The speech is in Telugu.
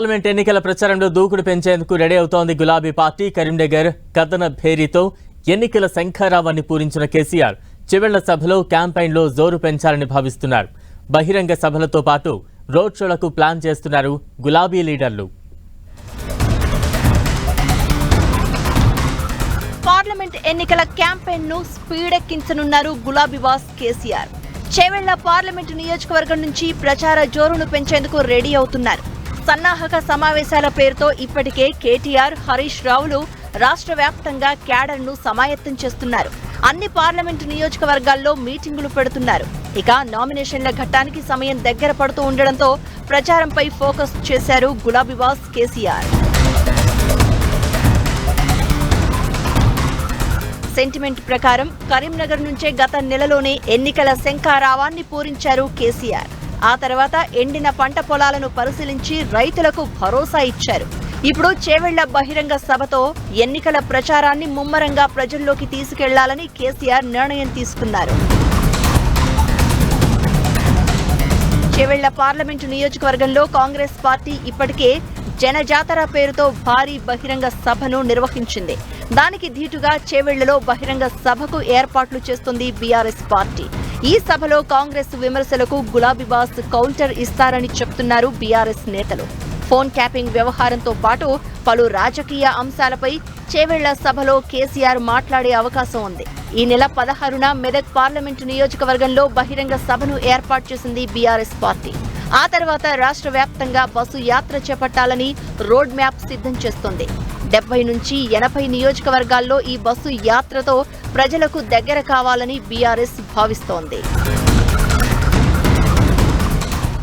పార్లమెంట్ ఎన్నికల ప్రచారంలో దూకుడు పెంచేందుకు రెడీ అవుతోంది గులాబీ పార్టీ. కరీంనగర్ కథన భేరీతో ఎన్నికల శంఖారావాన్ని పూరించిన కేసీఆర్ చివళ్ల సభలో క్యాంపెయిన్లో జోరు పెంచాలని భావిస్తున్నారు. బహిరంగ సభలతో పాటు రోడ్ షోలకు ప్లాన్ చేస్తున్నారు గులాబీ లీడర్లు. పార్లమెంట్ ఎన్నికల క్యాంపెయిన్ ను స్పీడెక్కించనున్నారు గులాబీ బాస్ కేసీఆర్. చేవెళ్ల పార్లమెంటు నియోజకవర్గం నుంచి ప్రచార జోరును పెంచేందుకు రెడీ అవుతున్నారు. సన్నాహక సమావేశాల పేరుతో ఇప్పటికే కేటీఆర్, హరీష్ రావులు రాష్ట్ర వ్యాప్తంగా క్యాడర్ ను సమాయత్తం చేస్తున్నారు. అన్ని పార్లమెంటు నియోజకవర్గాల్లో మీటింగులు పెడుతున్నారు. ఇక నామినేషన్ల ఘట్టానికి సమయం దగ్గర పడుతూ ఉండడంతో ప్రచారంపై ఫోకస్ చేశారు గులాబీ బాస్ కేసీఆర్. సెంటిమెంట్ ప్రకారం కరీంనగర్ నుంచే గత నెలలోనే ఎన్నికల శంఖారావాన్ని పూరించారు కేసీఆర్. ఆ తర్వాత ఎండిన పంట పొలాలను పరిశీలించి రైతులకు భరోసా ఇచ్చారు. ఇప్పుడు చేవెళ్ల బహిరంగ సభతో ఎన్నికల ప్రచారాన్ని ముమ్మరంగా ప్రజల్లోకి తీసుకెళ్లాలని కేసీఆర్ నిర్ణయం తీసుకున్నారు. చేవెళ్ల పార్లమెంటు నియోజకవర్గంలో కాంగ్రెస్ పార్టీ ఇప్పటికే జనజాతర పేరుతో భారీ బహిరంగ సభను నిర్వహించింది. దానికి ధీటుగా చేవెళ్లలో బహిరంగ సభకు ఏర్పాట్లు చేస్తుంది బీఆర్ఎస్ పార్టీ. ఈ సభలో కాంగ్రెస్ విమర్శలకు గులాబీ బాస్ కౌంటర్ ఇస్తారని చెప్తున్నారు బీఆర్ఎస్ నేతలు. ఫోన్ ట్యాపింగ్ వ్యవహారంతో పాటు పలు రాజకీయ అంశాలపై చేవెళ్ల సభలో కేసీఆర్ మాట్లాడే అవకాశం ఉంది. ఈ నెల 16న మెదక్ పార్లమెంటు నియోజకవర్గంలో బహిరంగ సభను ఏర్పాటు చేసింది బీఆర్ఎస్ పార్టీ. ఆ తర్వాత రాష్ట్ర వ్యాప్తంగా బస్సు యాత్ర చేపట్టాలని రోడ్ మ్యాప్ సిద్ధం చేస్తోంది. 70 నుంచి 80 నియోజకవర్గాల్లో ఈ బస్సు యాత్రతో ప్రజలకు దగ్గర కావాలని బీఆర్ఎస్ భావిస్తోంది.